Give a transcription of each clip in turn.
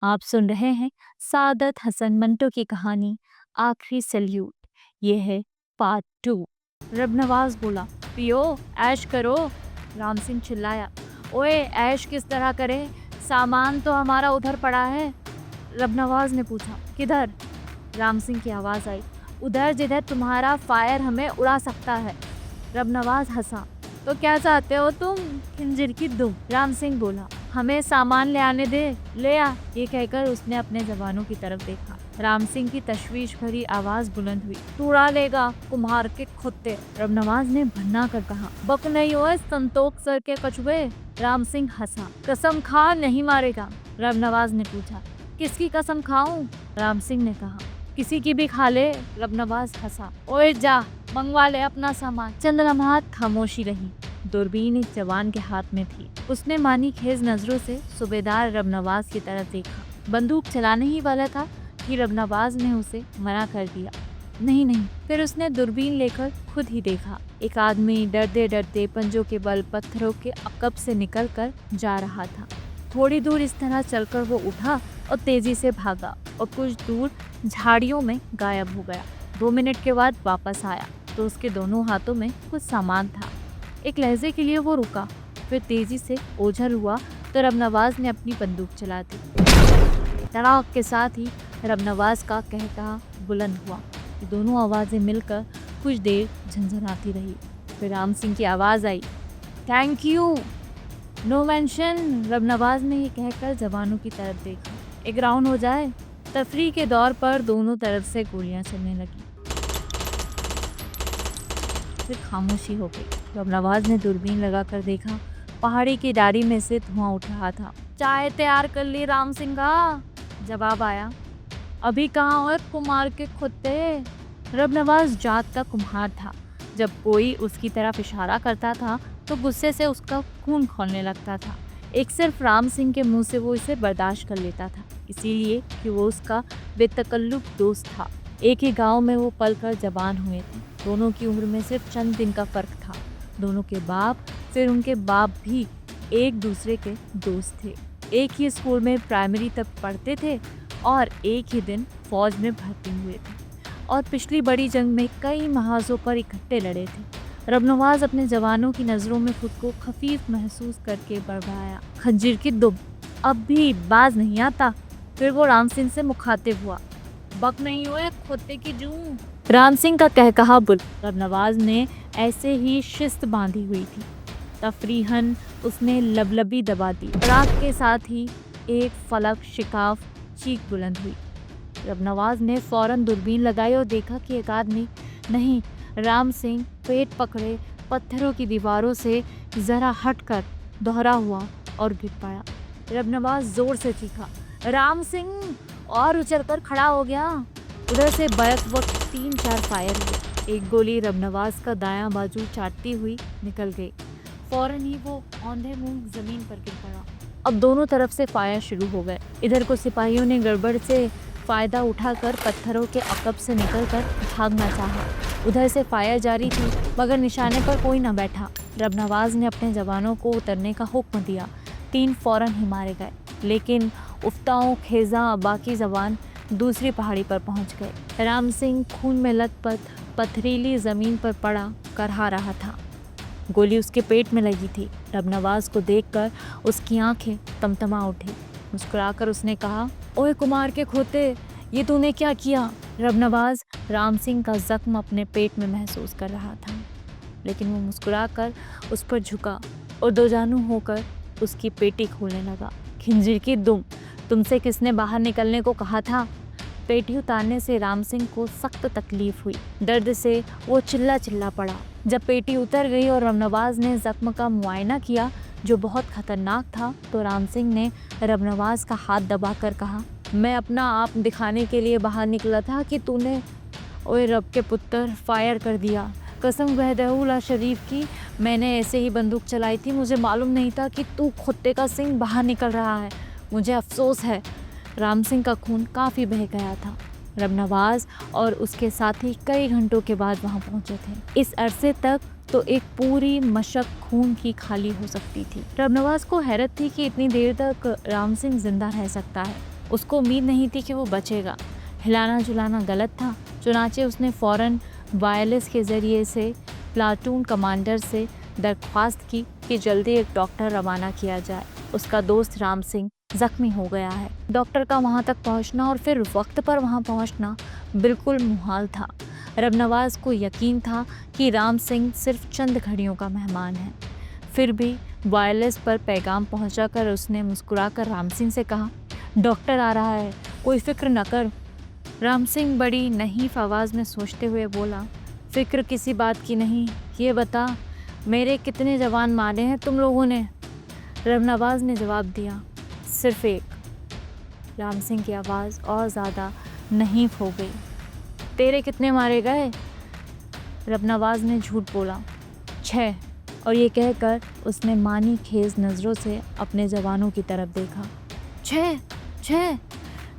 आप सुन रहे हैं सादत हसन मंटो की कहानी आखिरी सल्यूट। ये है पार्ट 2। रब नवाज बोला, पियो ऐश करो। राम सिंह चिल्लाया, ओए ऐश किस तरह करे, सामान तो हमारा उधर पड़ा है। रब नवाज ने पूछा, किधर? राम सिंह की आवाज़ आई, उधर जिधर तुम्हारा फायर हमें उड़ा सकता है। रब नवाज हंसा, तो क्या चाहते हो तुम, खंजर की दुम? राम सिंह बोला, हमें सामान ले आने दे, ले आ। ये कहकर उसने अपने जवानों की तरफ देखा। राम सिंह की तशवीश भरी आवाज बुलंद हुई, तू उड़ा लेगा कुम्हार के खुत्ते। रब नवाज ने भन्ना कर कहा, बक नहीं हो संतोख सर के कछुए। राम सिंह हंसा, कसम खा नहीं मारेगा। रब नवाज ने पूछा, किसकी कसम खाऊं? राम सिंह ने कहा, किसी की भी खा ले। रब नवाज हंसा, ओए जा मंगवा ले अपना सामान। चंद लम्हात खामोशी रही। दूरबीन एक जवान के हाथ में थी। उसने मानी खेज नजरों से सूबेदार रब नवाज की तरफ देखा। बंदूक चलाने ही वाला था कि रब नवाज ने उसे मना कर दिया, नहीं नहीं। फिर उसने दूरबीन लेकर खुद ही देखा। एक आदमी डरते डरते पंजों के बल पत्थरों के अकब से निकलकर जा रहा था। थोड़ी दूर इस तरह चलकर वो उठा और तेजी से भागा और कुछ दूर झाड़ियों में गायब हो गया। 2 मिनट के बाद वापस आया तो उसके दोनों हाथों में कुछ सामान था। एक लहजे के लिए वो रुका, फिर तेजी से ओझल हुआ तो रब नवाज ने अपनी बंदूक चला दी। तड़ाक के साथ ही रब नवाज का कहकहा बुलंद हुआ। ये दोनों आवाज़ें मिलकर कुछ देर झंझनाती रही। फिर राम सिंह की आवाज़ आई, थैंक यू नो मेंशन। रब नवाज ने ये कहकर जवानों की तरफ देखा। एक राउंड हो जाए। तफरी के दौर पर दोनों तरफ से गोलियां चलने लगी। फिर खामोशी हो गई। रब नवाज ने दूरबीन लगाकर देखा, पहाड़ी की डारी में से धुआं उठ रहा था। चाय तैयार कर ली राम सिंह का जवाब आया। अभी कहाँ और कुम्हार के खुत्ते? रब नवाज जात का कुम्हार था। जब कोई उसकी तरफ इशारा करता था तो गुस्से से उसका खून खौलने लगता था। एक सिर्फ राम सिंह के मुंह से वो इसे बर्दाश्त कर लेता था, इसीलिए कि वो उसका बेतकल्लुफ दोस्त था। एक ही गांव में वो पलकर जवान हुए थे। दोनों की उम्र में सिर्फ चंद दिन का फर्क था। दोनों के बाप फिर उनके बाप भी एक दूसरे के दोस्त थे। एक ही स्कूल में प्राइमरी तक पढ़ते थे और एक ही दिन फौज में भर्ती हुए थे और पिछली बड़ी जंग में कई महाजों पर इकट्ठे लड़े थे। रब नवाज अपने जवानों की नज़रों में खुद को खफीफ महसूस करके बड़बड़ाया, खंजीर की दुम, अब भी बाज नहीं आता। फिर वो राम सिंह से मुखातिब हुआ, बक नहीं हुए खुत्ते की जूं। राम सिंह का कहकहा बुल। रब नवाज ने ऐसे ही शिस्त बांधी हुई थी। तफरीहन उसने लबलबी दबा दी। रात के साथ ही एक फलक शिकाफ चीख बुलंद हुई। रब नवाज ने फौरन दूरबीन लगाई और देखा कि एक आदमी नहीं, राम सिंह पेट पकड़े पत्थरों की दीवारों से जरा हटकर दोहरा हुआ और गिर पड़ा। रब नवाज जोर से चीखा, राम सिंह, और उछलकर खड़ा हो गया। उधर से बैक वक्त 3-4 फायर हुए। एक गोली रब नवाज का दायां बाजू चाटती हुई निकल गई। फौरन ही वो औंधे मुंह जमीन पर गिर पड़ा। अब दोनों तरफ से फायर शुरू हो गए। इधर को सिपाहियों ने गड़बड़ से फायदा उठाकर पत्थरों के अकब से निकलकर भागना चाहा। उधर से फायर जारी थी मगर निशाने पर कोई न बैठा। रब नवाज ने अपने जवानों को उतरने का हुक्म दिया। 3 फौरन ही मारे गए, लेकिन उफ्ताओं खेजा बाकी जवान दूसरी पहाड़ी पर पहुंच गए। राम सिंह खून में लथपथ पथरीली जमीन पर पड़ा करहा रहा था। गोली उसके पेट में लगी थी। रब नवाज को देखकर उसकी आंखें तमतमा उठी। मुस्कुराकर उसने कहा, ओए कुमार के खोते, ये तूने क्या किया? रब नवाज राम सिंह का जख्म अपने पेट में महसूस कर रहा था, लेकिन वो मुस्कुराकर उस पर झुका और दो जानू होकर उसकी पेटी खोलने लगा। खिंजीर की दुम, तुमसे किसने बाहर निकलने को कहा था? पेटी उतारने से राम सिंह को सख्त तकलीफ हुई। दर्द से वो चिल्ला चिल्ला पड़ा। जब पेटी उतर गई और रब नवाज ने जख्म का मुआयना किया जो बहुत खतरनाक था, तो राम सिंह ने रब नवाज का हाथ दबाकर कहा, मैं अपना आप दिखाने के लिए बाहर निकला था कि तूने, ओए रब के पुत्र, फायर कर दिया। कसम वहदहुल्ला शरीफ की, मैंने ऐसे ही बंदूक चलाई थी। मुझे मालूम नहीं था कि तू खुत्ते का सिंह बाहर निकल रहा है। मुझे अफसोस है। राम सिंह का खून काफ़ी बह गया था। रब नवाज और उसके साथी कई घंटों के बाद वहां पहुंचे थे। इस अरसे तक तो एक पूरी मशक खून की खाली हो सकती थी। रब नवाज को हैरत थी कि इतनी देर तक राम सिंह जिंदा रह सकता है। उसको उम्मीद नहीं थी कि वो बचेगा। हिलाना झुलाना गलत था, चुनाचे उसने फ़ौरन वायरलेस के ज़रिए से प्लाटून कमांडर से दरख्वास्त की कि जल्दी एक डॉक्टर रवाना किया जाए। उसका दोस्त राम सिंह जख्मी हो गया है। डॉक्टर का वहाँ तक पहुँचना और फिर वक्त पर वहाँ पहुँचना बिल्कुल मुहाल था। रबनवाज को यकीन था कि राम सिंह सिर्फ चंद घड़ियों का मेहमान है। फिर भी वायरलेस पर पैगाम पहुंचाकर उसने मुस्कुराकर राम सिंह से कहा, डॉक्टर आ रहा है, कोई फिक्र न कर। राम सिंह बड़ी नहीफ आवाज़ में सोचते हुए बोला, फिक्र किसी बात की नहीं, ये बता मेरे कितने जवान मारे हैं तुम लोगों ने? रबनवाज ने जवाब दिया, सिर्फ एक। राम सिंह की आवाज़ और ज़्यादा नहीफ हो गई। तेरे कितने मारे गए? रबनवाज ने झूठ बोला, 6। और ये कहकर उसने मानी खेज नज़रों से अपने जवानों की तरफ देखा। 6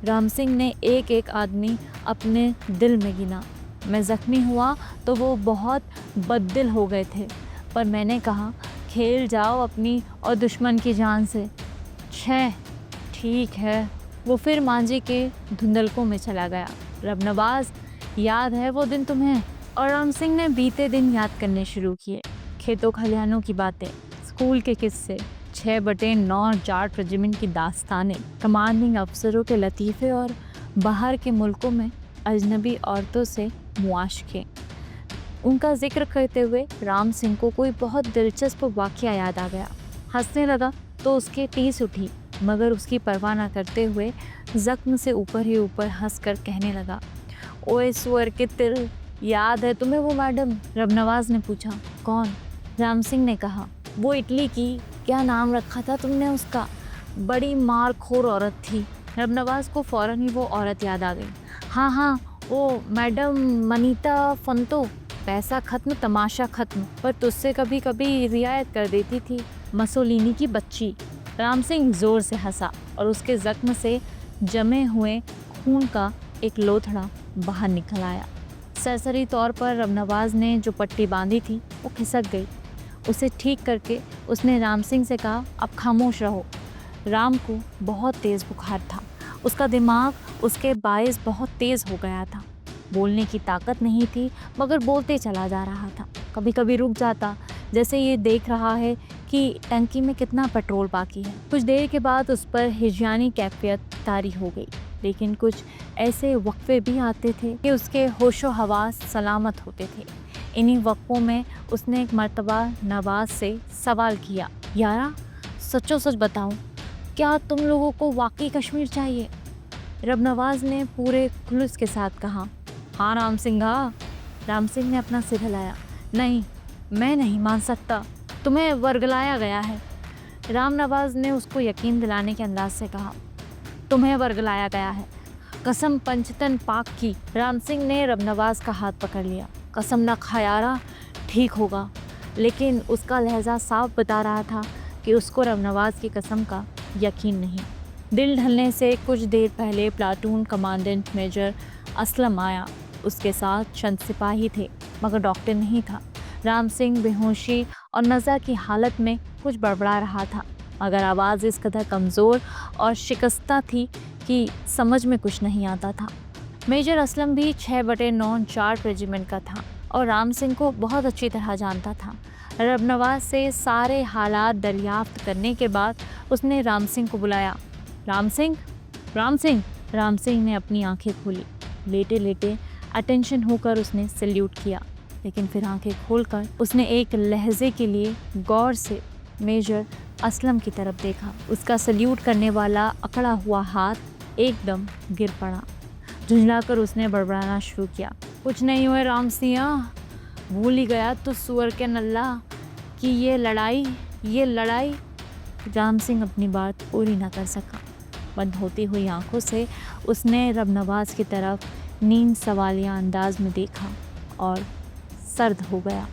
राम सिंह ने एक एक आदमी अपने दिल में गिना। मैं ज़ख्मी हुआ तो वो बहुत बददिल हो गए थे, पर मैंने कहा खेल जाओ अपनी और दुश्मन की जान से। 6 ठीक है। वो फिर मांझे के धुंधलकों में चला गया। रबनवाज, याद है वो दिन तुम्हें? और राम सिंह ने बीते दिन याद करने शुरू किए। खेतों खलिहानों की बातें, स्कूल के किस्से, 6/9 जाट रेजिमेंट की दास्तानें, कमांडिंग अफसरों के लतीफ़े और बाहर के मुल्कों में अजनबी औरतों से मुआशके। उनका जिक्र करते हुए राम सिंह को कोई बहुत दिलचस्प वाक़या याद आ गया। हंसने लगा तो उसकी टीस उठी, मगर उसकी परवाह न करते हुए ज़ख्म से ऊपर ही ऊपर हंसकर कहने लगा, ओए सुअर के तिल, याद है तुम्हें वो मैडम? रबनवाज ने पूछा, कौन? राम सिंह ने कहा, वो इटली की, क्या नाम रखा था तुमने उसका? बड़ी मारखोर औरत थी। रबनवाज को फ़ौरन ही वो औरत याद आ गई। हाँ, वो मैडम मनीता फंतो। पैसा खत्म, तमाशा खत्म, पर तुझसे कभी कभी रियायत कर देती थी। मसोलिनी की बच्ची। राम सिंह ज़ोर से हंसा और उसके ज़ख्म से जमे हुए खून का एक लोथड़ा बाहर निकल आया। सरसरी तौर पर रबनवाज ने जो पट्टी बांधी थी वो खिसक गई। उसे ठीक करके उसने राम सिंह से कहा, अब खामोश रहो। राम को बहुत तेज़ बुखार था। उसका दिमाग उसके बायस बहुत तेज़ हो गया था। बोलने की ताकत नहीं थी, मगर बोलते चला जा रहा था। कभी कभी रुक जाता, जैसे ये देख रहा है कि टंकी में कितना पेट्रोल बाकी है। कुछ देर के बाद उस पर हिजानी कैफियत तारी हो गई, लेकिन कुछ ऐसे वक्फे भी आते थे कि उसके होशो हवास सलामत होते थे। इन्हीं वक्फों में उसने एक मर्तबा नवाज से सवाल किया, यारा सच्चो सच बताओ, क्या तुम लोगों को वाकई कश्मीर चाहिए? रबनवाज ने पूरे खुलूस के साथ कहा, हाँ राम सिंघा। राम सिंह ने अपना सिर हिलाया, नहीं, मैं नहीं मान सकता, तुम्हें वर्गलाया गया है। राम नवाज ने उसको यकीन दिलाने के अंदाज से कहा, तुम्हें वर्गलाया गया है, कसम पंचतन पाक की। राम सिंह ने रबनवाज का हाथ पकड़ लिया। कसम न खा यारा, ठीक होगा। लेकिन उसका लहजा साफ बता रहा था कि उसको रबनवाज की कसम का यकीन नहीं। दिल ढलने से कुछ देर पहले प्लाटून कमांडेंट मेजर असलम आया। उसके साथ चंद सिपाही थे, मगर डॉक्टर नहीं था। राम सिंह बेहोशी और नज़र की हालत में कुछ बड़बड़ा रहा था, मगर आवाज़ इस कदर कमज़ोर और शिकस्ता थी कि समझ में कुछ नहीं आता था। मेजर असलम भी 6/9 जाट रेजिमेंट का था और राम सिंह को बहुत अच्छी तरह जानता था। रबनवाज से सारे हालात दरियाफ्त करने के बाद उसने राम सिंह को बुलाया। राम सिंह, राम सिंह। राम सिंह ने अपनी आंखें खोली। लेटे लेटे अटेंशन होकर उसने सल्यूट किया, लेकिन फिर आंखें खोलकर उसने एक लहजे के लिए गौर से मेजर असलम की तरफ देखा। उसका सल्यूट करने वाला अकड़ा हुआ हाथ एकदम गिर पड़ा। झुंझलाकर उसने बड़बड़ाना शुरू किया, कुछ नहीं हुए राम सिंह, भूल ही गया तो सुअर के नल्ला कि ये लड़ाई। राम सिंह अपनी बात पूरी ना कर सका। बंद होती हुई आंखों से उसने रबनवाज की तरफ नींद सवालिया अंदाज में देखा और सर्द हो गया।